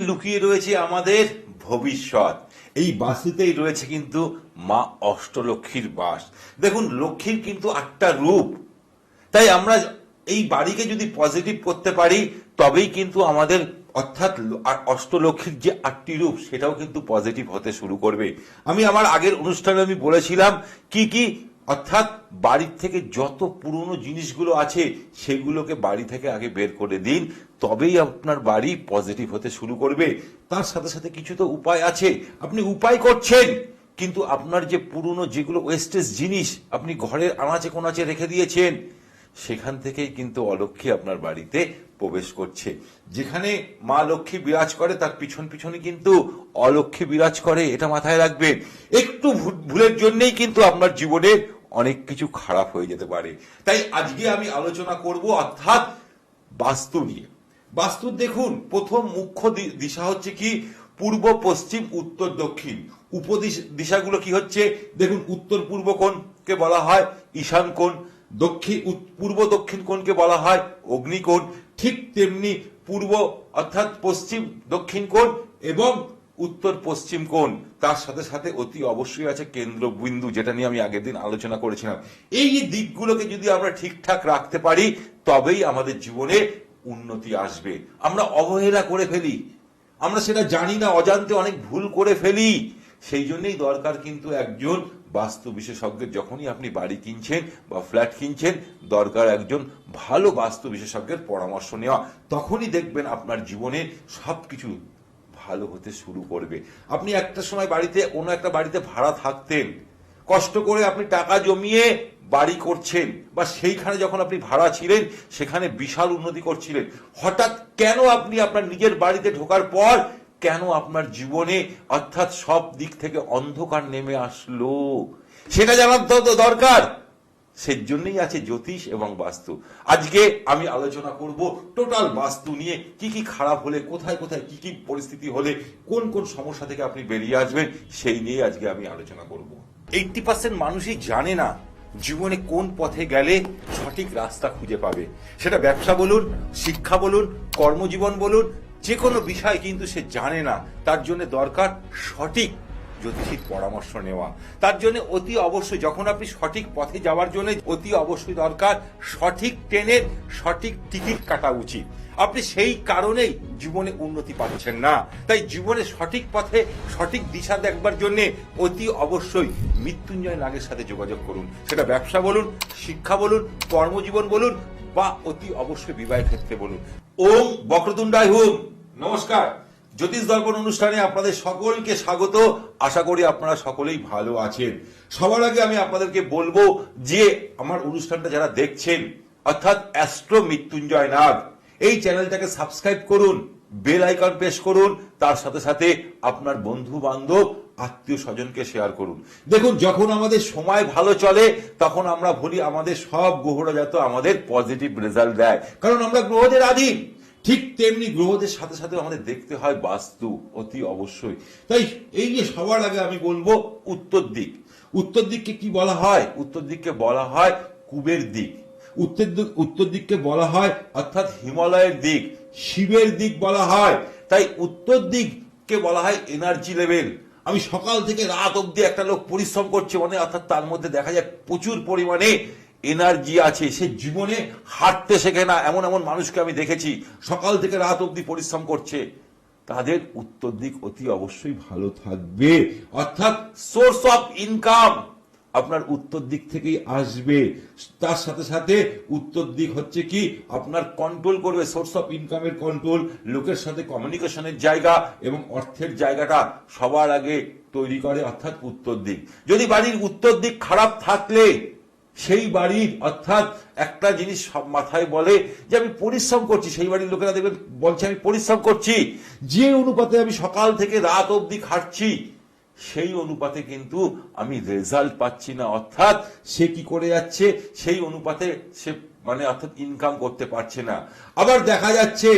লুকিয়ে রয়েছে আমাদের ভবিষ্যৎ। এই বাস্তুতেই রয়েছে কিন্তু মা অষ্টলক্ষ্মীর বাস। দেখুন, লক্ষ্মীর কিন্তু 8টা রূপ। তাই আমরা এই বাড়িকে যদি পজিটিভ করতে পারি তবেই কিন্তু আমাদের অর্থাৎ অষ্টলক্ষ্মীর যে 8টি রূপ সেটাও কিন্তু পজিটিভ হতে শুরু করবে। আমি আমার আগের অনুষ্ঠানে আমি বলেছিলাম কি কি, অর্থাৎ বাড়ির থেকে যত পুরনো জিনিসগুলো আছে সেগুলোকে বাড়ি থেকে আগে বের করে দিন, তবেই আপনার বাড়ি পজিটিভ হতে শুরু করবে। তার সাথে সাথে কিছু তো উপায় আছে, আপনি উপায় করছেন, কিন্তু আপনার যে পুরনো যেগুলো ওয়েস্টেজ জিনিস আপনি ঘরের আনাচে কোনাচে রেখে দিয়েছেন, সেখান থেকেই কিন্তু অলক্ষ্মী আপনার বাড়িতে প্রবেশ করছে। যেখানে মা লক্ষ্মী বিরাজ করে তার পিছন পিছনে কিন্তু অলক্ষ্মী বিরাজ করে, এটা মাথায় রাখবেন। একটু ভুলের জন্যই কিন্তু আপনার জীবনে অনেক কিছু খারাপ হয়ে যেতে পারে। তাই আজকে আমি আলোচনা করব অর্থাৎ বাস্তু নিয়ে। বাস্তু দেখুন, প্রথম মুখ্য দিশা হচ্ছে কি পূর্ব, পশ্চিম, উত্তর, দক্ষিণ। উপদিশাগুলো কি হচ্ছে দেখুন, উত্তর পূর্ব কোণকে বলা হয় ঈশান কোণ, পূর্ব দক্ষিণ কোণকে বলা হয় অগ্নিকোণ। ঠিক তেমনি পূর্ব অর্থাৎ পশ্চিম দক্ষিণ কোণ এবং উত্তর পশ্চিম কোণ, তার সাথে সাথে অতি অবশ্যই আছে কেন্দ্রবিন্দু, যেটা নিয়ে আমি আগের দিন আলোচনা করেছিলাম। এই দিকগুলোকে যদি আমরা ঠিকঠাক রাখতে পারি তবেই আমাদের জীবনে উন্নতি আসবে। আমরা অবহেলা করে ফেলি, আমরা সেটা জানি না, অজান্তে অনেক ভুল করে ফেলি। সেই জন্যই দরকার কিন্তু একজন বাস্তু বিশেষজ্ঞের। যখনই আপনি বাড়ি কিনছেন বা ফ্ল্যাট কিনছেন, দরকার একজন ভালো বাস্তু বিশেষজ্ঞের পরামর্শ নেওয়া। তখনই দেখবেন আপনার জীবনে সবকিছু ভালো হতে শুরু করবে। আপনি একটা সময় অন্য একটা বাড়িতে ভাড়া থাকতেন, কষ্ট করে আপনি টাকা জমিয়ে বাড়ি করছেন, বা সেইখানে যখন আপনি ভাড়া ছিলেন সেখানে বিশাল উন্নতি করছিলেন। হঠাৎ কেন আপনি আপনার নিজের বাড়িতে ঢোকার পর কেন আপনার জীবনে অর্থাৎ সব দিক থেকে অন্ধকার নেমে আসলো, সেটা জানার তো দরকার। সেই জন্যই আছে জ্যোতিষ এবং বাস্তু। আজকে আমি আলোচনা করব টোটাল বাস্তু নিয়ে, কি কি খারাপ হলে, কোথায় কোথায় কি কি পরিস্থিতি হলে কোন কোন সমস্যা থেকে আপনি বেরিয়ে আসবেন, সেই নিয়ে আজকে আমি আলোচনা করব। 80% মানুষই জানে না জীবনে কোন পথে গেলে সঠিক রাস্তা খুঁজে পাবে। সেটা ব্যবসা বলুন, শিক্ষা বলুন, কর্মজীবন বলুন, যে কোনো বিষয় কিন্তু সে জানে না। তার জন্য দরকার সঠিক জ্যোতিষীর পরামর্শ নেওয়া। তার জন্য অতি অবশ্যই, যখন আপনি সঠিক পথে যাওয়ার জন্য অতি অবশ্যই দরকার সঠিক ট্রেনের সঠিক টিকিট কাটা উচিত। আপনি সেই কারণেই জীবনে উন্নতি পাচ্ছেন না। তাই জীবনে সঠিক পথে সঠিক দিশা দেখবার জন্য অতি অবশ্যই মৃত্যুঞ্জয় নাগের সাথে যোগাযোগ করুন। সেটা ব্যবসা বলুন, শিক্ষা বলুন, কর্মজীবন বলুন, বা অতি অবশ্যই বিবাহের ক্ষেত্রে বলুন। ওম বক্রতুণ্ডায় হুম। নমস্কার, জ্যোতিষ দর্পণ অনুষ্ঠানে আপনাদের সকলকে স্বাগত। আশা করি আপনারা সকলেই ভালো আছেন। সবার আগে আমি আপনাদেরকে বলবো যে আমার অনুষ্ঠানটা যারা দেখছেন, অর্থাৎ অ্যাস্ট্রো মৃত্যুঞ্জয় নাগ, এই চ্যানেলটাকে সাবস্ক্রাইব করুন, বেল আইকন প্রেস করুন, তার সাথে সাথে আপনার বন্ধু বান্ধব আত্মীয় স্বজনকে শেয়ার করুন। দেখুন, যখন আমাদের সময় ভালো চলে তখন আমরা বলি আমাদের সব গ্রহরা যাতে আমাদের পজিটিভ রেজাল্ট দেয়, কারণ আমরা গ্রহদের আধীন। ঠিক তেমনি গ্রহদের সাথে সাথে আমাদের দেখতে হয় বাস্তু, অতি অবশ্যই। তাই এই যে সবার আগে আমি বলবো উত্তর দিক। উত্তর দিককে কি বলা হয়? উত্তর দিককে বলা হয় কুবের দিক। উত্তর দিককে বলা হয় অর্থাৎ হিমালয়ের দিক, শিবের দিক বলা হয়। তাই উত্তর দিককে বলা হয় এনার্জি লেভেল। আমি সকাল থেকে রাত অব্দি একটা লোক পরিশ্রম করছে, মানে অর্থাৎ তার মধ্যে দেখা যায় প্রচুর পরিমাণে এনার্জি আছে, সে জীবনে হাঁটতে শেখে না। এমন এমন মানুষকে আমি দেখেছি সকাল থেকে রাত অব্দি পরিশ্রম করছে, তাদের উত্তর দিক অতি অবশ্যই ভালো থাকবে। অর্থাৎ সোর্স অফ ইনকাম আপনার উত্তর দিক থেকেই আসবে। তার সাথে সাথে উত্তর দিক হচ্ছে কি আপনার কন্ট্রোল করবে, সোর্স অফ ইনকামের কন্ট্রোল, লোকের সাথে কমিউনিকেশনের জায়গা এবং অর্থের জায়গাটা সবার আগে তৈরি করে অর্থাৎ উত্তর দিক। যদি বাড়ির উত্তর দিক খারাপ থাকলে সেই বাড়ির অর্থাৎ একটা জিনিস সব মাথায় বলে যে আমি পরিশ্রম করছি, সেই বাড়ির লোকেরা দেখবেন বলছে আমি পরিশ্রম করছি, যে অনুপাতে আমি সকাল থেকে রাত অবধি খাটছি সেই অনুপাতে কিন্তু আমি রেজাল্ট পাচ্ছি না। অর্থাৎ সে কি করে যাচ্ছে, সেই অনুপাতে সে অর্থাৎ ইনকাম করতে পারছে না। আবার দেখা যাচ্ছে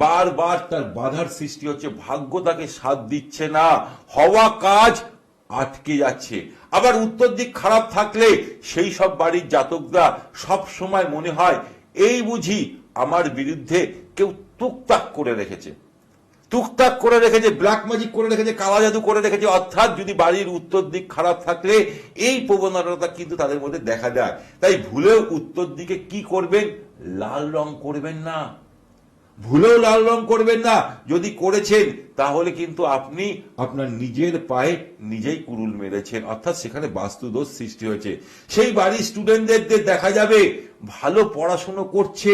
বারবার তার বাধার সৃষ্টি হচ্ছে, ভাগ্য তাকে সাথ দিচ্ছে না, হওয়া কাজ আটকে যাচ্ছে। আবার উত্তর দিক খারাপ থাকলে সেই সব বাড়ির জাতকরা সব সময় মনে হয় এই বুঝি আমার বিরুদ্ধে কেউ টুকটাক করে রেখেছে, টুকটাক করে রেখেছে, ব্ল্যাক ম্যাজিক করে রেখেছে, কালা জাদু করে রেখেছে। অর্থাৎ যদি বাড়ির উত্তর দিক খারাপ থাকলে এই প্রবণতা কিন্তু তাদের মধ্যে দেখা যায়। তাই ভুলেও উত্তর দিকে কি করবেন, লাল রং করবেন না, ভুলেও লাল রং করবেন না। যদি করেছেন তাহলে কিন্তু আপনি আপনার নিজের পায়ে নিজেই কুড়ুল মেরেছেন, অর্থাৎ সেখানে বাস্তুদোষ সৃষ্টি হয়েছে। সেই বাড়ির স্টুডেন্টদের দেখা যাবে ভালো পড়াশোনা করছে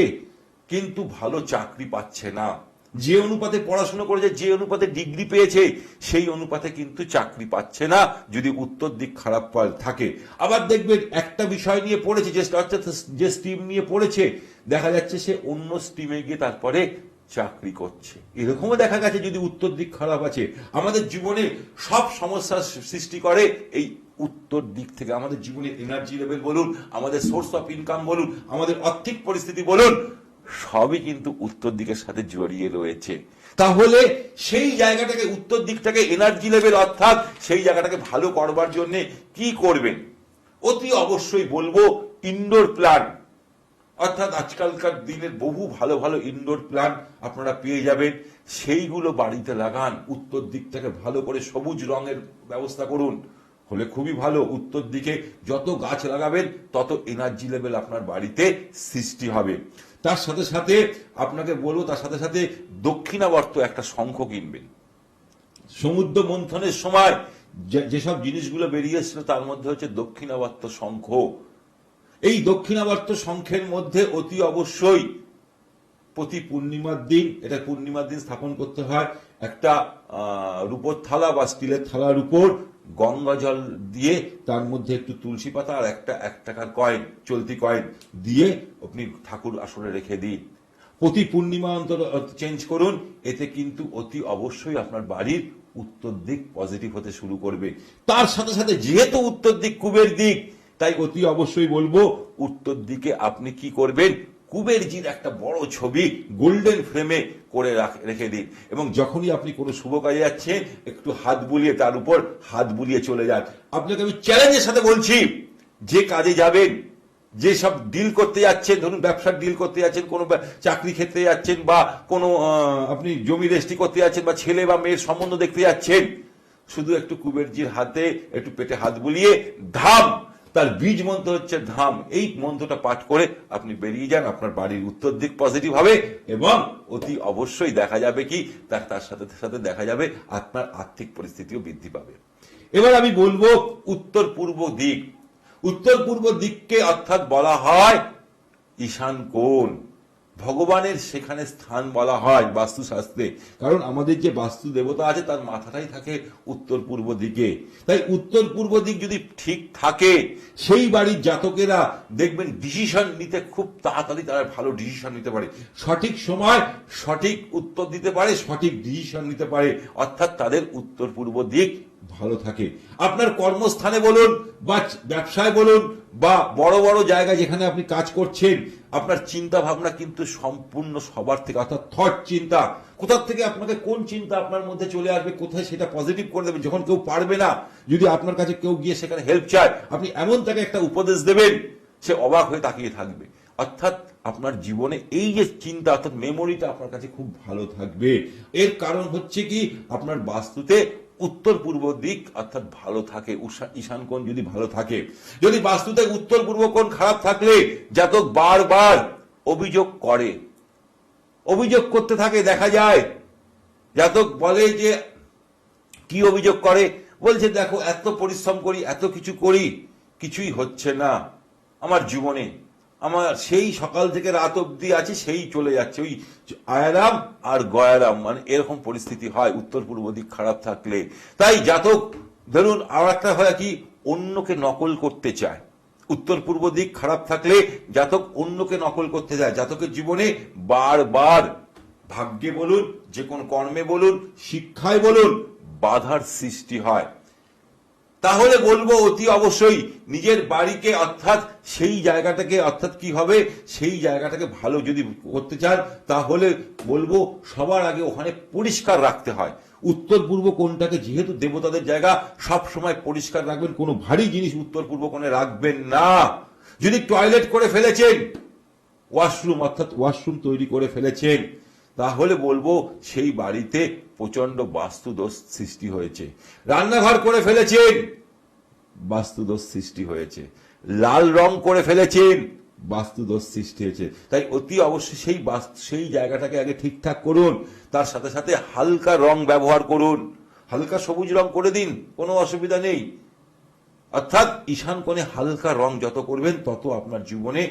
কিন্তু ভালো চাকরি পাচ্ছে না। যে অনুপাতে পড়াশোনা করেছে, যে অনুপাতে ডিগ্রি পেয়েছে, সেই অনুপাতে কিন্তু চাকরি পাচ্ছে না যদি উত্তর দিক খারাপ থাকে। আবার দেখবেন একটা বিষয় নিয়ে পড়েছে, যে স্ট্রিম নিয়ে পড়েছে, দেখা যাচ্ছে সে অন্য স্ট্রিমে গিয়ে তারপরে চাকরি করছে। এরকমও দেখা গেছে যদি উত্তর দিক খারাপ আছে। আমাদের জীবনে সব সমস্যার সৃষ্টি করে এই উত্তর দিক থেকে। আমাদের জীবনের এনার্জি লেভেল বলুন, আমাদের সোর্স অফ ইনকাম বলুন, আমাদের আর্থিক পরিস্থিতি বলুন, সবই কিন্তু উত্তর দিকের সাথে জড়িয়ে রয়েছে। তাহলে সেই জায়গাটাকে, উত্তর দিকটাকে এনার্জি লেভেল অর্থাৎ সেই জায়গাটাকে ভালো করবার জন্য কি করবেন? অতি অবশ্যই বলবো ইনডোর প্ল্যান্ট, অর্থাৎ আজকালকার দিনের বহু ভালো ভালো ইনডোর প্ল্যান্ট আপনারা পেয়ে যাবেন, সেইগুলো বাড়িতে লাগান। উত্তর দিকটাকে ভালো করে সবুজ রঙের ব্যবস্থা করুন, হলে খুবই ভালো। উত্তর দিকে যত গাছ লাগাবেন তত এনার্জি লেভেল আপনার বাড়িতে সৃষ্টি হবে। তার সাথে সাথে আপনাকে বলবো, তার সাথে সাথে দক্ষিণাবর্ত একটা শঙ্খ কিনবেন। সমুদ্র মন্থনের সময় যেসব জিনিসগুলো বেরিয়ে এসেছিল তার মধ্যে হচ্ছে দক্ষিণাবর্ত শঙ্খ। এই দক্ষিণাবর্ত শঙ্খের মধ্যে অতি অবশ্যই প্রতি পূর্ণিমার দিন, এটা পূর্ণিমার দিন স্থাপন করতে হয়, একটা রূপোর থালা বা স্টিলের থালার উপর গঙ্গা জল দিয়ে তার মধ্যে একটু তুলসী পাতা আর একটা 1 টাকার কয়েন, চলতি কয়েন দিয়ে আপনি ঠাকুর আসরে রেখে দিন। প্রতি পূর্ণিমা অন্তর চেঞ্জ করুন। এতে কিন্তু অতি অবশ্যই আপনার বাড়ির উত্তর দিক পজিটিভ হতে শুরু করবে। তার সাথে সাথে যেহেতু উত্তর দিক কুবের দিক, তাই অতি অবশ্যই বলবো উত্তর দিকে আপনি কি করবেন, কুবেরজির একটা বড় ছবি গোল্ডেন ফ্রেমে করে রেখে দিন। এবং যখনই আপনি কোনো শুভ কাজে যাচ্ছেন একটু হাত বুলিয়ে তার উপর হাত বুলিয়ে চলে যান। আপনাকে আমি চ্যালেঞ্জের সাথে বলছি, যে কাজে যাবেন, যে সব ডিল করতে যাচ্ছেন, ধরুন ব্যবসার ডিল করতে যাচ্ছেন, কোনো চাকরি ক্ষেত্রে যাচ্ছেন, বা কোনো আপনি জমি রেজিস্ট্রি করতে যাচ্ছেন, বা ছেলে বা মেয়ের সম্বন্ধ দেখতে যাচ্ছেন, শুধু একটু কুবেরজির হাতে একটু পেটে হাত বুলিয়ে ধাম, তার বীজ মন্ত্র হচ্ছে ধাম, এই মন্ত্রটা পাঠ করে আপনি বেরিয়ে যান। আপনার বাড়ির উত্তর দিক পজিটিভ হবে এবং অতি অবশ্যই দেখা যাবে কি তার সাথে সাথে দেখা যাবে আপনার আর্থিক পরিস্থিতিও বৃদ্ধি পাবে। এবার আমি বলবো উত্তর পূর্ব দিক। উত্তর পূর্ব দিককে অর্থাৎ বলা হয় ঈশান কোণ। ভগবানের সেখানে স্থান বলা হয় বাস্তুশাস্ত্রে, কারণ আমাদের যে বাস্তু দেবতা আছে তার মাথাটাই থাকে উত্তর পূর্ব দিকে। তাই উত্তর পূর্ব দিক যদি ঠিক থাকে, সেই বাড়ির জাতকেরা দেখবেন ডিসিশন নিতে খুব তাড়াতাড়ি তারা ভালো ডিসিশন নিতে পারে, সঠিক সময় সঠিক উত্তর দিতে পারে, সঠিক ডিসিশন নিতে পারে, অর্থাৎ তাদের উত্তর পূর্ব দিক ভালো থাকে। আপনার কর্মস্থানে বলুন বা ব্যবসায় বলুন বা বড় বড় জায়গায় যেখানে আপনি কাজ করছেন, আপনার চিন্তা ভাবনা কিন্তু সম্পূর্ণ সবার থেকে, অর্থাৎ থট চিন্তা, কোথা থেকে আপনাকে কোন চিন্তা আপনার মধ্যে চলে আসবে, কোথায় সেটা পজিটিভ করে দেবেন। যখন কেউ পারবে না, যদি আপনার কাছে কেউ গিয়ে সেখানে হেল্প চায়, আপনি এমন তাকে একটা উপদেশ দেবেন, সে অবাক হয়ে তাকিয়ে থাকবে। অর্থাৎ আপনার জীবনে এই যে চিন্তা, অর্থাৎ মেমোরিটা আপনার কাছে খুব ভালো থাকবে। এর কারণ হচ্ছে কি আপনার বাস্তুতে উত্তর পূর্ব দিক অর্থাৎ ভালো থাকে, ঈশান কোণ যদি ভালো থাকে। যদি বাস্তুতে উত্তর পূর্ব কোণ খারাপ থাকলে জাতক বারবার অভিযোগ করে, অভিযোগ করতে থাকে। দেখা যায় জাতক বলে যে কি অভিযোগ করে, বলছে দেখো এত পরিশ্রম করি, এত কিছু করি, কিছুই হচ্ছে না আমার জীবনে, আমার সেই সকাল থেকে রাত অব্দি আছে, সেই চলে যাচ্ছে, ওই আয়ারাম আর গয়ারাম, মানে এরকম পরিস্থিতি হয় উত্তর পূর্ব দিক খারাপ থাকলে। তাই জাতক ধরুন আর একটা হয় কি, অন্যকে নকল করতে চায়। উত্তর পূর্ব দিক খারাপ থাকলে জাতক অন্যকে নকল করতে যায়। জাতকের জীবনে বারবার ভাগ্যে বলুন, যে কোন কর্মে বলুন, শিক্ষায় বলুন, বাধার সৃষ্টি হয়। তাহলে বলবো অতি অবশ্যই নিজের বাড়িকে, অর্থাৎ সেই জায়গাটাকে, অর্থাৎ কি হবে, সেই জায়গাটাকে ভালো যদি করতে চান, তাহলে বলবো সবার আগে ওখানে পরিষ্কার রাখতে হয়। উত্তর পূর্ব কোণটাকে যেহেতু দেবতাদের জায়গা, সব সময় পরিষ্কার রাখবেন। কোনো ভারী জিনিস উত্তর পূর্ব কোণে রাখবেন না। যদি টয়লেট করে ফেলেছেন, ওয়াশরুম অর্থাৎ ওয়াশরুম তৈরি করে ফেলেছেন, তাহলে বলবো সেই বাড়িতে প্রচন্ড বাস্তুদোষ সৃষ্টি হয়েছে। রান্নাঘর করে ফেলেছেন, বাস্তুদোষ সৃষ্টি হয়েছে। লাল রং করে ফেলেছেন, বাস্তুদোষ সৃষ্টি হয়েছে। তাই অতি অবশ্যই সেই জায়গাটাকে আগে ঠিকঠাক করুন। তার সাথে সাথে হালকা রং ব্যবহার করুন, হালকা সবুজ রং করে দিন, কোনো অসুবিধা নেই। অর্থাৎ ঈশান কোণে হালকা রং যত করবেন তত আপনার জীবনে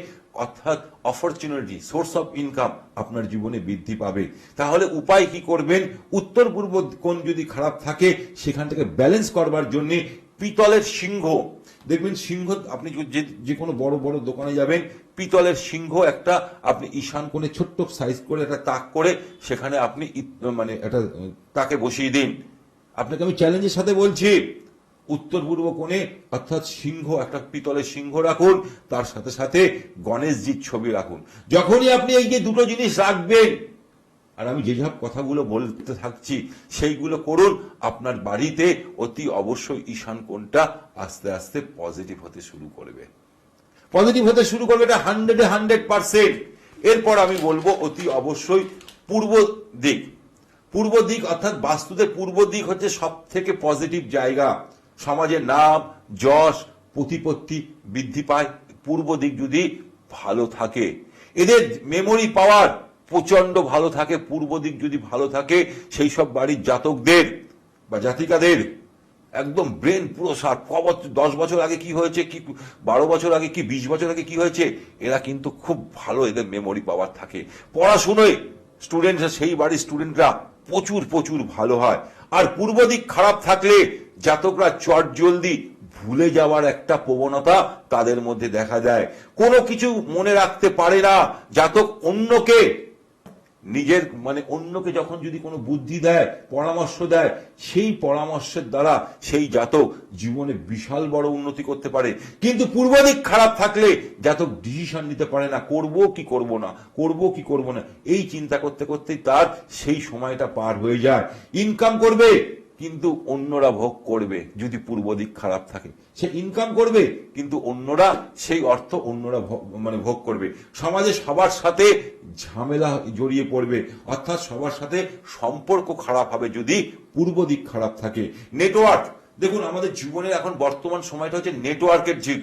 অর্থাৎ অপরচুনিটি, সোর্স অফ ইনকাম আপনার জীবনে বৃদ্ধি পাবে। তাহলে উপায় কি করবেন? উত্তর পূর্ব কোণ যদি খারাপ থাকে সেখান থেকে ব্যালেন্স করবার জন্য পিতলের সিংহ, দেখবেন সিংহ, আপনি যে কোনো বড় বড় দোকানে যাবেন, পিতলের সিংহ একটা আপনি ঈশান কোণে ছোট্ট সাইজ করে একটা তাক করে সেখানে আপনি মানে একটা তাকে বসিয়ে দিন। আপনাকে আমি চ্যালেঞ্জের সাথে বলছি, উত্তর পূর্ব কোণে অর্থাৎ সিংহ, একটা পিতলের সিংহ রাখুন, তার সাথে সাথে গণেশজির ছবি রাখুন। যখনই আপনি এই যে দুটো জিনিস রাখবেন, আর আমি যেসব কথাগুলো বলতে থাকছি সেইগুলো করুন, আপনার বাড়িতে অতি অবশ্যই ঈশান কোণটা আস্তে আস্তে পজিটিভ হতে শুরু করবে, পজিটিভ হতে শুরু করবে। এটা 100% এরপর আমি বলবো অতি অবশ্যই পূর্ব দিক। পূর্ব দিক অর্থাৎ বাস্তুতে পূর্ব দিক হচ্ছে সব থেকে পজিটিভ জায়গা। সমাজের নাম, যশ, প্রতিপত্তি বৃদ্ধি পায় পূর্ব দিক যদি ভালো থাকে। এদের মেমোরি পাওয়ার প্রচন্ড ভালো থাকে পূর্ব দিক যদি ভালো থাকে। সেই সব বাড়ির জাতকদের বা জাতিকাদের একদম ব্রেন পুরো শার্প। 10 বছর আগে কি হয়েছে, কি 12 বছর আগে, কি 20 বছর আগে কি হয়েছে, এরা কিন্তু খুব ভালো, এদের মেমোরি পাওয়ার থাকে। পড়াশুনোয় স্টুডেন্টরা, সেই বাড়ির স্টুডেন্টরা প্রচুর ভালো হয়। আর পূর্ব দিক খারাপ থাকলে জাতকরা চটজলদি ভুলে যাওয়ার একটা প্রবণতা তাদের মধ্যে দেখা যায়। কোনো কিছু মনে রাখতে পারে না জাতক। অন্যকে নিজের মানে অন্যকে যখন যদি কোনো বুদ্ধি দেয়, পরামর্শ দেয়, সেই পরামর্শের দ্বারা সেই জাতক জীবনে বিশাল বড় উন্নতি করতে পারে। কিন্তু পূর্ব দিক খারাপ থাকলে জাতক ডিসিশন নিতে পারে না, করব কি করব না, করব কি করব না, এই চিন্তা করতে করতেই তার সেই সময়টা পার হয়ে যায়। ইনকাম করবে কিন্তু অন্যরা ভোগ করবে। যদি পূর্ব দিক খারাপ থাকে সে ইনকাম করবে কিন্তু অন্যরা সেই অর্থ অন্যরা মানে ভোগ করবে। সমাজে সবার সাথে ঝামেলা জড়িয়ে পড়বে, অর্থাৎ সবার সাথে সম্পর্ক খারাপ হবে যদি পূর্ব দিক খারাপ থাকে। নেটওয়ার্ক, দেখুন আমাদের জীবনের এখন বর্তমান সময়টা হচ্ছে নেটওয়ার্কের যুগ।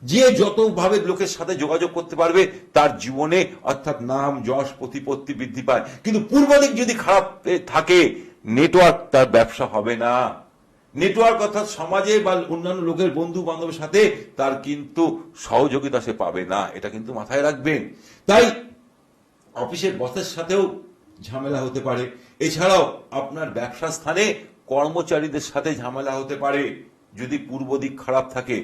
যে যত ভাবে লোকের সাথে যোগাযোগ করতে পারবে তার জীবনে অর্থাৎ নাম, যশ, প্রতিপত্তি বৃদ্ধি পায়। কিন্তু পূর্ব দিক যদি খারাপ থাকে, নেটওয়ার্ক, তার ব্যবসা হবে না। নেটওয়ার্ক অর্থাৎ সমাজে বা অন্যান্য লোকের, বন্ধু বান্ধবের সাথে তার কিন্তু সহযোগিতা সে পাবে না, এটা কিন্তু মাথায় রাখবেন। তাই অফিসের বসের সাথেও ঝামেলা হতে পারে। এছাড়াও আপনার ব্যবসা স্থানে কর্মচারীদের সাথে ঝামেলা হতে পারে যদি পূর্ব দিক খারাপ থাকে।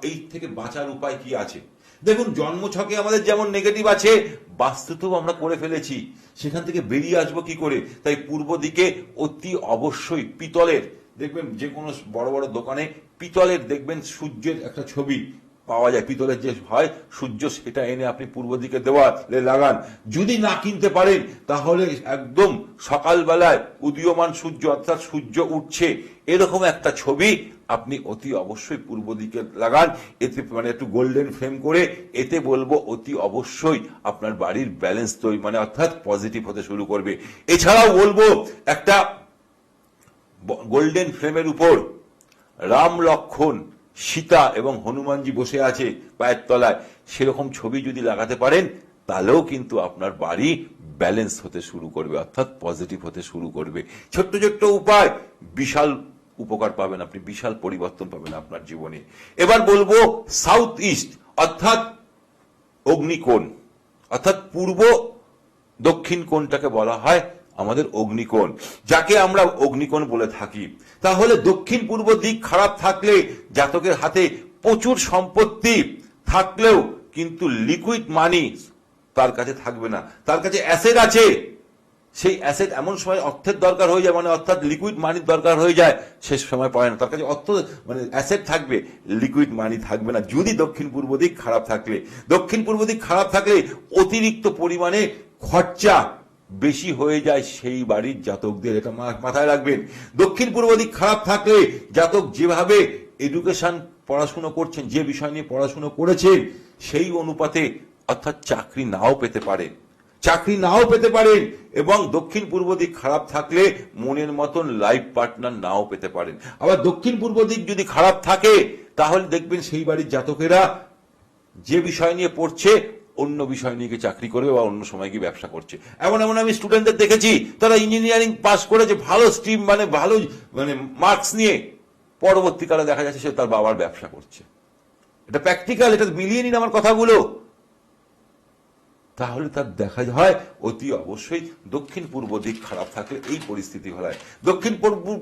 এই থেকে বাঁচার উপায় কি আছে? দেখুন, জন্মছকে আমাদের যেমন নেগেটিভ আছে, বাস্তুতেও আমরা করে ফেলেছি। সেখান থেকে বেরিয়ে আসবো কি করে? তাই পূর্ব দিকে অতি অবশ্যই পিতলের, দেখবেন যে কোনো বড় বড় দোকানে পিতলের দেখবেন সূর্যের একটা ছবি পাওয়া যায়, পিতলের যে হয় সূর্য, সেটা এনে আপনি পূর্ব দিকে দেওয়ালে লাগান। যদি না কিনতে পারেন তাহলে একদম সকালবেলায় উদীয়মান সূর্য অর্থাৎ সূর্য উঠছে এরকম একটা ছবি আপনি অতি অবশ্যই পূর্ব দিকে লাগান। এতে মানে একটু গোল্ডেন ফ্রেম করে, এতে বলবো অতি অবশ্যই আপনার বাড়ির ব্যালেন্স তৈরি মানে অর্থাৎ পজিটিভ হতে শুরু করবে। এছাড়াও বলবো একটা গোল্ডেন ফ্রেমের উপর রাম, লক্ষণ, সীতা এবং হনুমানজি বসে আছে পায়ের তলায়, সেরকম ছবি যদি লাগাতে পারেন তাহলেও কিন্তু আপনার বাড়ি ব্যালেন্স হতে শুরু করবে, অর্থাৎ পজিটিভ হতে শুরু করবে। ছোট্ট ছোট্ট উপায় বিশাল উপকার পাবেন আপনি, বিশাল পরিবর্তন পাবেন আপনার জীবনে। এবার বলবো সাউথ ইস্ট অর্থাৎ অগ্নিকোণ, অর্থাৎ পূর্ব দক্ষিণ কোণটাকে বলা হয় আমাদের অগ্নিকোণ, যাকে আমরা অগ্নিকোণ বলে থাকি। তাহলে দক্ষিণ পূর্ব দিক খারাপ থাকলে জাতকের হাতে প্রচুর সম্পত্তি থাকলেও কিন্তু লিকুইড মানি তার কাছে থাকবে না। তার কাছে অ্যাসেট আছে, সেই অ্যাসেট এমন সময় অর্থের দরকার হয়ে যায়, মানে অর্থাৎ লিকুইড মানির দরকার হয়ে যায়, শেষ সময় পায় না। তার কাছে অর্থ মানে অ্যাসেট থাকবে, লিকুইড মানি থাকবে না যদি দক্ষিণ পূর্ব দিক খারাপ থাকলে। দক্ষিণ পূর্ব দিক খারাপ থাকলে অতিরিক্ত পরিমাণে খরচা বেশি হয়ে যায় সেই বাড়ির জাতকদের, এটা মাথায় রাখবেন। দক্ষিণ পূর্ব দিক খারাপ থাকলে জাতক যেভাবে এডুকেশন পড়াশুনো করছেন, যে বিষয় নিয়ে পড়াশুনো করেছেন সেই অনুপাতে অর্থাৎ চাকরি নাও পেতে পারে। চাকরি নাও পেতে পারেন, এবং দক্ষিণ পূর্ব দিক খারাপ থাকলে মনের মতন লাইফ পার্টনার নাও পেতে পারেন। আবার দক্ষিণ পূর্ব দিক যদি খারাপ থাকে তাহলে দেখবেন সেই বাড়ির জাতকেরা যে বিষয় নিয়ে পড়ছে অন্য বিষয় নিয়ে চাকরি করবে বা অন্য সময় গিয়ে ব্যবসা করছে। এমন এমন আমি স্টুডেন্টদের দেখেছি, তারা ইঞ্জিনিয়ারিং পাস করেছে ভালো স্ট্রিম, ভালো মার্কস নিয়ে, পরবর্তীকালে দেখা যাচ্ছে সে তার বাবার ব্যবসা করছে। এটা প্র্যাকটিক্যাল, এটা মিলিয়ে নিন আমার কথাগুলো। তাহলে তার দেখা হয় অতি অবশ্যই দক্ষিণ পূর্ব দিক খারাপ থাকলে এই পরিস্থিতি হয়। দক্ষিণ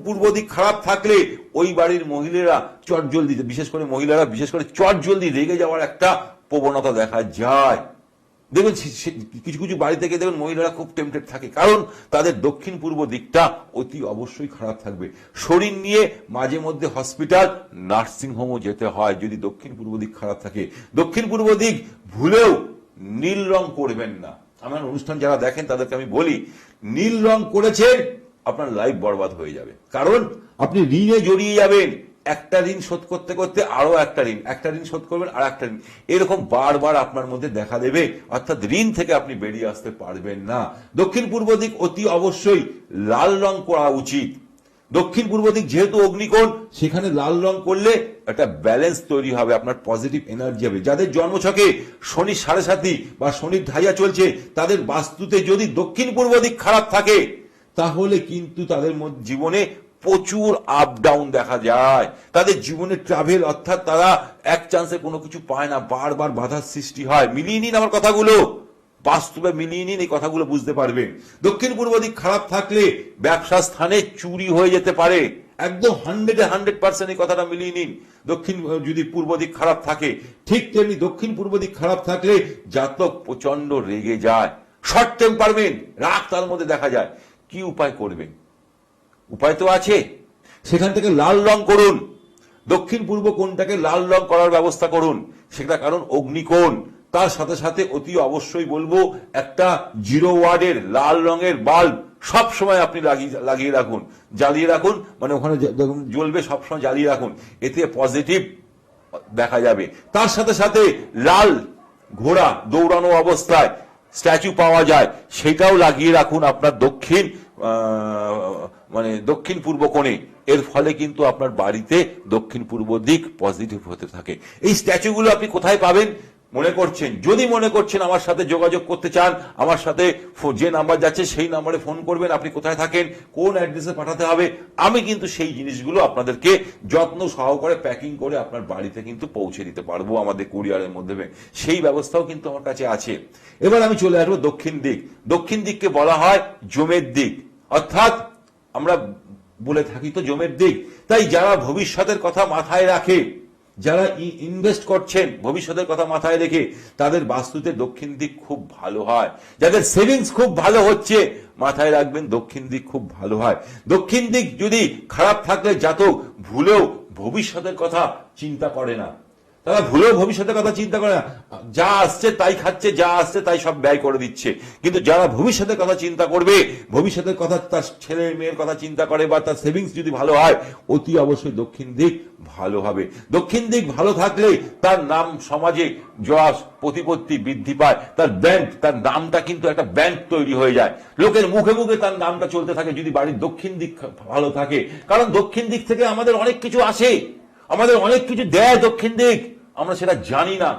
পূর্ব দিক খারাপ থাকলে ওই বাড়ির মহিলারা চটজলদি, বিশেষ করে মহিলারা বিশেষ করে চটজলদি রেগে যাওয়ার একটা প্রবণতা দেখা যায়। দেখবেন কিছু কিছু বাড়ি থেকে দেখবেন মহিলারা খুব টেম্পটেড থাকে, কারণ তাদের দক্ষিণ পূর্ব দিকটা অতি অবশ্যই খারাপ থাকবে। শরীর নিয়ে মাঝে মধ্যে হসপিটাল, নার্সিংহোমও যেতে হয় যদি দক্ষিণ পূর্ব দিক খারাপ থাকে। দক্ষিণ পূর্ব দিক ভুলেও নীল রং করবেন না। আমার অনুষ্ঠান যারা দেখেন তাদেরকে আমি বলি, নীল রং করেছেন আপনার লাইফ বরবাদ হয়ে যাবে, কারণ আপনি ঋণে জড়িয়ে যাবেন। একটা ঋণ শোধ করতে করতে আরো একটা ঋণ শোধ করবেন, আর একটা ঋণ, এরকম বারবার আপনার মধ্যে দেখা দেবে, অর্থাৎ ঋণ থেকে আপনি বেরিয়ে আসতে পারবেন না। দক্ষিণ পূর্ব দিক অতি অবশ্যই লাল রং করা উচিত। দক্ষিণ পূর্ব দিক যেহেতু অগ্নিকোণ, সেখানে লাল রং করলে একটা ব্যালেন্স তৈরি হবে, আপনার পজিটিভ এনার্জি হবে। যাদের জন্মছকে শনি 7.5 বা শনির ঢাইয়া চলছে, তাদের বাস্তুতে যদি দক্ষিণ পূর্ব দিক খারাপ থাকে তাহলে কিন্তু তাদের জীবনে প্রচুর আপ ডাউন দেখা যায়। তাদের জীবনে ট্রাভেল, অর্থাৎ তারা এক চান্সে কোনো কিছু পায় না, বারবার বাধার সৃষ্টি হয়। মিলিয়ে নিন আমার কথাগুলো, বাস্তবে মিলিয়ে নিন, এই কথাগুলো বুঝতে পারবেন। দক্ষিণ পূর্ব দিক খারাপ থাকলে ব্যবসা স্থানে চুরি হয়ে যেতে পারে, একদম 100% এই কথাটা মিলিয়ে নিন। দক্ষিণ যদি পূর্ব দিক খারাপ থাকে, ঠিক তেমনি দক্ষিণ পূর্ব দিক খারাপ থাকলে জাতক প্রচন্ড রেগে যায়, শর্ট টেম্পারমেন্ট, রাগ তার মধ্যে দেখা যায়। কি উপায় করবেন? উপায় তো আছে, সেখান থেকে লাল রং করুন, দক্ষিণ পূর্ব কোণটাকে লাল রং করার ব্যবস্থা করুন। সেটা কারণ অগ্নিকোণ। তার সাথে সাথে অতি অবশ্যই বলবো একটা 0 ওয়াটের লাল রঙের বাল্ব সব সময় আপনি লাগিয়ে রাখুন, জ্বালিয়ে রাখুন, ওখানে জ্বলবে, সবসময় জ্বালিয়ে রাখুন, এতে পজিটিভ দেখা যাবে। তার সাথে সাথে লাল ঘোড়া দৌড়ানো অবস্থায় স্ট্যাচু পাওয়া যায়, সেটাও লাগিয়ে রাখুন আপনার দক্ষিণ পূর্ব কোণে। এর ফলে কিন্তু আপনার বাড়িতে দক্ষিণ পূর্ব দিক পজিটিভ হতে থাকে। এই স্ট্যাচুগুলো আপনি কোথায় পাবেন মনে করছেন? যদি মনে করছেন আমার সাথে যোগাযোগ করতে চান, আমার সাথে যে নাম্বার যাচ্ছে সেই নাম্বারে ফোন করবেন। আপনি কোথায় থাকেন, কোন অ্যাড্রেসে পাঠাতে হবে, আমি কিন্তু সেই জিনিসগুলো আপনাদেরকে যত্ন সহকারে প্যাকিং করে আপনার বাড়িতে কিন্তু পৌঁছে দিতে পারবো আমাদের কুরিয়ারের মাধ্যমে। সেই ব্যবস্থাও কিন্তু আমার কাছে আছে। এবার আমি চলে আসবো দক্ষিণ দিক। দক্ষিণ দিককে বলা হয় জমের দিক, অর্থাৎ আমরা বলে থাকি তো জমের দিক। তাই যারা ভবিষ্যতের কথা মাথায় রাখে, যারা ইনভেস্ট করছেন ভবিষ্যতের কথা মাথায় রেখে, তাদের বাস্তুতে দক্ষিণ দিক খুব ভালো হয়। যাদের সেভিংস খুব ভালো হচ্ছে, মাথায় রাখবেন দক্ষিণ দিক খুব ভালো হয়। দক্ষিণ দিক যদি খারাপ থাকলে জাতক ভুলেও ভবিষ্যতের কথা চিন্তা করে না, তারা ভুলেও ভবিষ্যতের কথা চিন্তা করে না, যা আসছে তাই খাচ্ছে, যা আসছে তাই সব ব্যয় করে দিচ্ছে। কিন্তু যারা ভবিষ্যতের কথা চিন্তা করবে, ভবিষ্যতের কথা, তার ছেলে মেয়ের কথা চিন্তা করে, বা তার সেভিংস যদি ভালো হয়, অতি অবশ্যই দক্ষিণ দিক ভালো হবে। দক্ষিণ দিক ভালো থাকলে তার নাম সমাজে যশ প্রতিপত্তি বৃদ্ধি পায়, তার ব্যাংক, তার নামটা কিন্তু একটা ব্যাংক তৈরি হয়ে যায়, লোকের মুখে মুখে তার নামটা চলতে থাকে যদি বাড়ির দক্ষিণ দিক ভালো থাকে। কারণ দক্ষিণ দিক থেকে আমাদের অনেক কিছু আসে, আমাদের অনেক কিছু দেয় দক্ষিণ দিক, আমরা সেটা জানি না।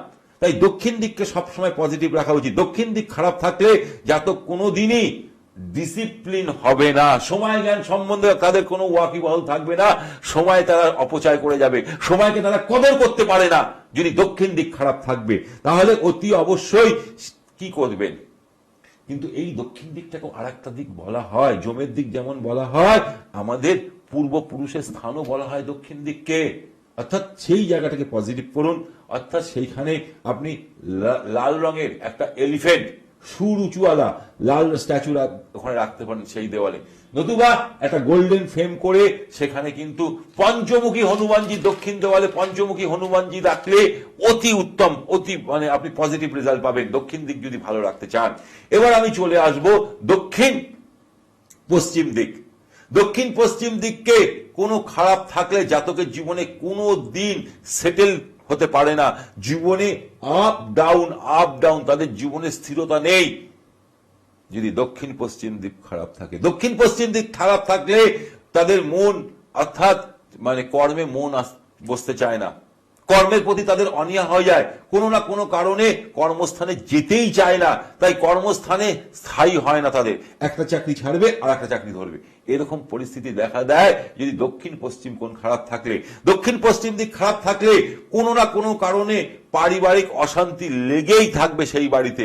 তাই দক্ষিণ দিককে সবসময় পজিটিভ রাখা উচিত। দক্ষিণ দিক খারাপ থাকলে জাতক কোনোদিনই ডিসিপ্লিন হবে না, সময় জ্ঞান সম্বন্ধে তাদের কোনো ওয়াকিবহাল থাকবে না, সময় তারা অপচয় করে যাবে, সময়কে তারা কদর করতে পারে না। যদি দক্ষিণ দিক খারাপ থাকবে তাহলে অতি অবশ্যই কি করবেন? কিন্তু এই দক্ষিণ দিকটাকে আর একটা দিক বলা হয়, জমের দিক যেমন বলা হয়, আমাদের পূর্বপুরুষের স্থানও বলা হয় দক্ষিণ দিককে। অর্থাৎ সেই জায়গাটাকে পজিটিভ করুন, অর্থাৎ সেইখানে আপনি লাল রঙের একটা এলিফেন্ট সুর উঁচুওয়ালা লাল স্ট্যাচু ওখানে রাখতে পারেন সেই দেওয়ালে, নতুবা একটা গোল্ডেন ফ্রেম করে সেখানে কিন্তু পঞ্চমুখী হনুমানজি, দক্ষিণ দেওয়ালে পঞ্চমুখী হনুমানজি রাখলে অতি উত্তম, অতি আপনি পজিটিভ রেজাল্ট পাবেন দক্ষিণ দিক যদি ভালো রাখতে চান। এবার আমি চলে আসব দক্ষিণ পশ্চিম দিক। দক্ষিণ পশ্চিম দিককে কোনো খারাপ থাকলে জাতকের জীবনে কোনো দিন সেটেল হতে পারে না, জীবনে আপ ডাউন, তাদের জীবনে স্থিরতা নেই। যদি দক্ষিণ পশ্চিম দিক খারাপ থাকে। দক্ষিণ পশ্চিম দিক খারাপ থাকলে তাদের মন অর্থাৎ কর্মে মন বসতে চায় না, কর্মের প্রতি তাদের অনীহা হয়ে যায়, কোনো না কোনো কারণে কর্মস্থানে যেতেই চায় না, তাই কর্মস্থানে স্থায়ী হয় না তাদের, একটা চাকরি ছাড়বে আর একটা চাকরি ধরবে, এরকম পরিস্থিতি দেখা দেয় যদি দক্ষিণ পশ্চিম কোণ খারাপ থাকলে। দক্ষিণ পশ্চিম দিক খারাপ থাকলে কোনো না কোনো কারণে পারিবারিক অশান্তি লেগেই থাকবে সেই বাড়িতে,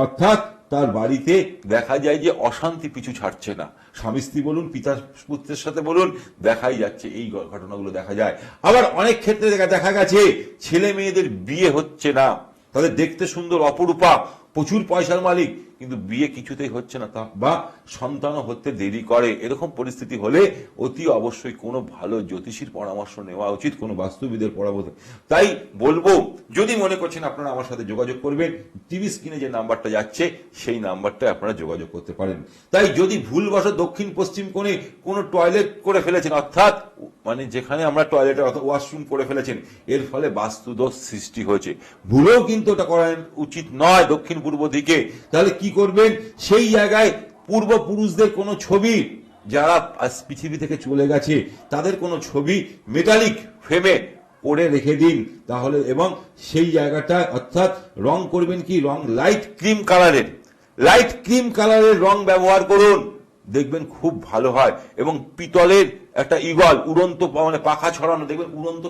অর্থাৎ তার বাড়িতে দেখা যায় যে অশান্তি পিছু ছাড়ছে না, স্বামী স্ত্রী বলুন, পিতা পুত্রের সাথে বলুন, দেখাই যাচ্ছে, এই ঘটনাগুলো দেখা যায়। আবার অনেক ক্ষেত্রে দেখা গেছে ছেলে মেয়েদের বিয়ে হচ্ছে না, তাদের দেখতে সুন্দর অপরূপা, প্রচুর পয়সার মালিক, কিন্তু বিয়ে কিছুতেই হচ্ছে না, বা সন্তানও হতে দেরি করে। এরকম পরিস্থিতি হলে অতি অবশ্যই কোনো ভালো জ্যোতিষীর পরামর্শ নেওয়া উচিত, কোনো বাস্তুবিদের পরামর্শ। তাই বলবো, যদি মনে করছেন আপনারা আমার সাথে যোগাযোগ করবেন, টিভি স্ক্রিনে যে নাম্বারটা যাচ্ছে সেই নাম্বারটায় আপনারা যোগাযোগ করতে পারেন। তাই যদি ভুলবশত দক্ষিণ পশ্চিম কোণে কোনো টয়লেট করে ফেলেছেন, অর্থাৎ যেখানে আমরা টয়লেট অথবা ওয়াশরুম করে ফেলেছেন, এর ফলে বাস্তুদোষ সৃষ্টি হয়েছে, ভুলেও কিন্তু ওটা করা উচিত নয় দক্ষিণ পূর্ব দিকে। তাহলে কি করবেন, সেই জায়গায় পূর্বপুরুষদের কোনো ছবি, যারা পৃথিবী থেকে চলে গেছে তাদের কোনো ছবি মেটালিক ফ্রেমে করে রেখে দিন তাহলে, এবং সেই জায়গাটা অর্থাৎ রং করবেন কি, রং লাইট ক্রিম কালারের রং ব্যবহার করুন, দেখবেন খুব ভালো হয়। এবং পিতলের একটা ঈগল, উড়ন্ত পাখা ছড়ানো, দেখবেন উড়ন্ত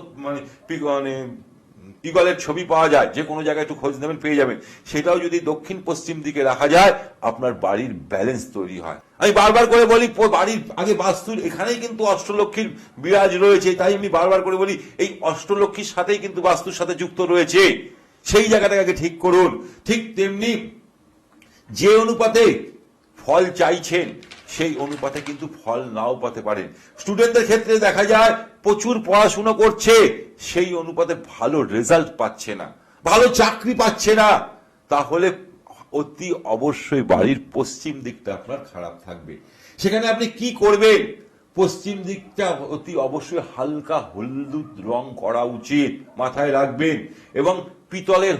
ঈগলের ছবি পাওয়া যায়, যে কোনো জায়গায় একটু খোঁজ নেবেন পেয়ে যাবেন, সেটাও যদি দক্ষিণ পশ্চিম দিকে রাখা যায় আপনার বাড়ির ব্যালেন্স তৈরি হয়। আমি বারবার করে বলি, বাড়ির আগে বাস্তুর এখানেই কিন্তু অষ্টলক্ষ্মীর বিরাজ রয়েছে, তাই আমি বারবার করে বলি এই অষ্টলক্ষ্মীর সাথেই কিন্তু বাস্তুর সাথে যুক্ত রয়েছে, সেই জায়গাটাকে আগে ঠিক করুন। ঠিক তেমনি যে অনুপাতে ফল চাইছেন সেই অনুপাতে কিন্তু ফল নাও পেতে পারেন। স্টুডেন্টদের ক্ষেত্রে দেখা যায় প্রচুর পড়াশুনো করছে, সেই অনুপাতে ভালো রেজাল্ট পাচ্ছে না, ভালো চাকরি পাচ্ছে না, তাহলে অতি অবশ্যই বাড়ির পশ্চিম দিকটা আপনার খারাপ থাকবে। সেখানে আপনি কি করবেন, পশ্চিম দিকটা অতি অবশ্যই হালকা হলুদ রং করা উচিত, মাথায় রাখবেন। এবং পিতলের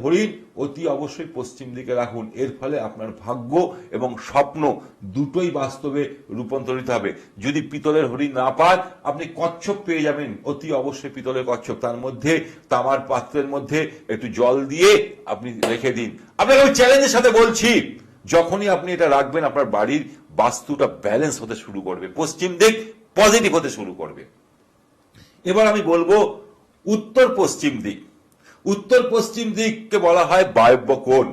হরিণ অতি অবশ্যই পশ্চিম দিকে রাখুন, এর ফলে আপনার ভাগ্য এবং স্বপ্ন দুটোই বাস্তবে রূপান্তরিত হবে। যদি পিতলের হরিণ না পান, আপনি কচ্ছপ পেয়ে যাবেন, অতি অবশ্যই পিতলের কচ্ছপ, তার মধ্যে তামার পাত্রের মধ্যে একটু জল দিয়ে আপনি রেখে দিন। আপনাকে আমি চ্যালেঞ্জের সাথে বলছি, যখনই আপনি এটা রাখবেন আপনার বাড়ির বাস্তুটা ব্যালেন্স হতে শুরু করবে, পশ্চিম দিক পজিটিভ হতে শুরু করবে। এবার আমি বলবো উত্তর পশ্চিম দিককে বলা হয় বায়ব্য কোণ।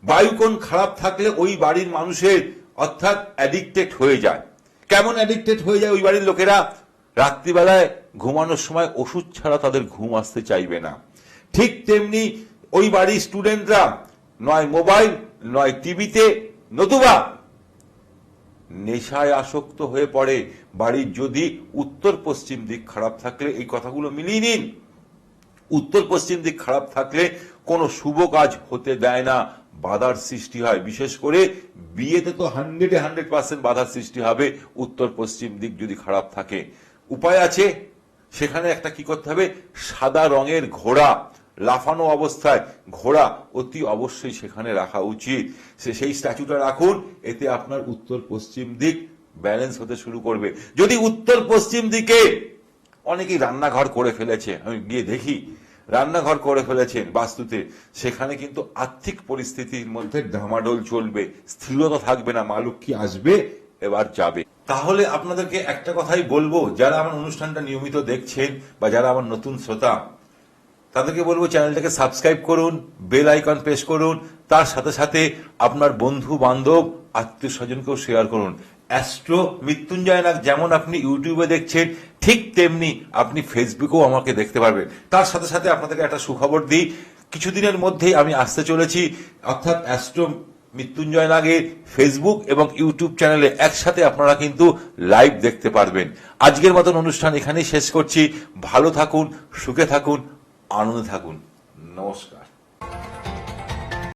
বায়ুকোণ খারাপ থাকলে ওই বাড়ির মানুষের অর্থাৎ অ্যাডিক্টেড হয়ে যায়। কেমন অ্যাডিক্টেড হয়ে যায় ওই বাড়ির লোকেরা, রাত্রিবেলায় ঘুমানোর সময় ওষুধ ছাড়া তাদের ঘুম আসতে চাইবে না। ঠিক তেমনি ওই বাড়ির স্টুডেন্টরা নয় মোবাইল নয় টিভিতে, নতুবা নেশায় আসক্ত হয়ে পড়ে। বাড়ির যদি উত্তর পশ্চিম দিক খারাপ থাকলে এই কথাগুলো মিলিয়ে নিন, উত্তর পশ্চিম দিক খারাপ থাকলে কোনো শুভ কাজ হতে দেয় না, বাধার সৃষ্টি হয়। বিশেষ করে বিয়েতে তো 100% বাধার সৃষ্টি হবে উত্তর পশ্চিম দিক যদি খারাপ থাকে। উপায় আছে, সেখানে একটা কি করতে হবে, সাদা রঙের ঘোড়া, লাফানো অবস্থায় ঘোড়া অতি অবশ্যই সেখানে রাখা উচিত। সেই স্ট্যাচুটা রাখুন, এতে আপনার উত্তর পশ্চিম দিক ব্যালেন্স হতে শুরু করবে। যদি উত্তর পশ্চিম দিকে অনেকেই রান্নাঘর করে ফেলেছে, আমি গিয়ে দেখি রান্নাঘর করে ফেলেছেন বাস্তুতে, সেখানে কিন্তু আর্থিক পরিস্থিতির মধ্যে ডামাডোল চলবে, স্থিরতা থাকবে না, মা লক্ষ্মী আসবে এবার যাবে। তাহলে আপনাদেরকে একটা কথাই বলবো, যারা আমার অনুষ্ঠানটা নিয়মিত দেখছেন বা যারা আমার নতুন শ্রোতা, তাদেরকে বলবো চ্যানেলটাকে সাবস্ক্রাইব করুন, বেল আইকন প্রেস করুন, তার সাথে সাথে আপনার বন্ধু বান্ধব আত্মীয় স্বজনকেও শেয়ার করুন। অ্যাস্ট্রো মৃত্যুঞ্জয় নাগ যেমন আপনি ইউটিউবে দেখছেন, ঠিক তেমনি আপনি ফেসবুকেও আমাকে দেখতে পারবেন। তার সাথে সাথে আপনাদেরকে একটা সুখবর দিই, কিছুদিনের মধ্যেই আমি আসতে চলেছি, অর্থাৎ অ্যাস্ট্রো মৃত্যুঞ্জয় নাগের ফেসবুক এবং ইউটিউব চ্যানেলে একসাথে আপনারা কিন্তু লাইভ দেখতে পারবেন। আজকের মতন অনুষ্ঠান এখানেই শেষ করছি। ভালো থাকুন, সুখে থাকুন, আনন্দে থাকুন। নমস্কার।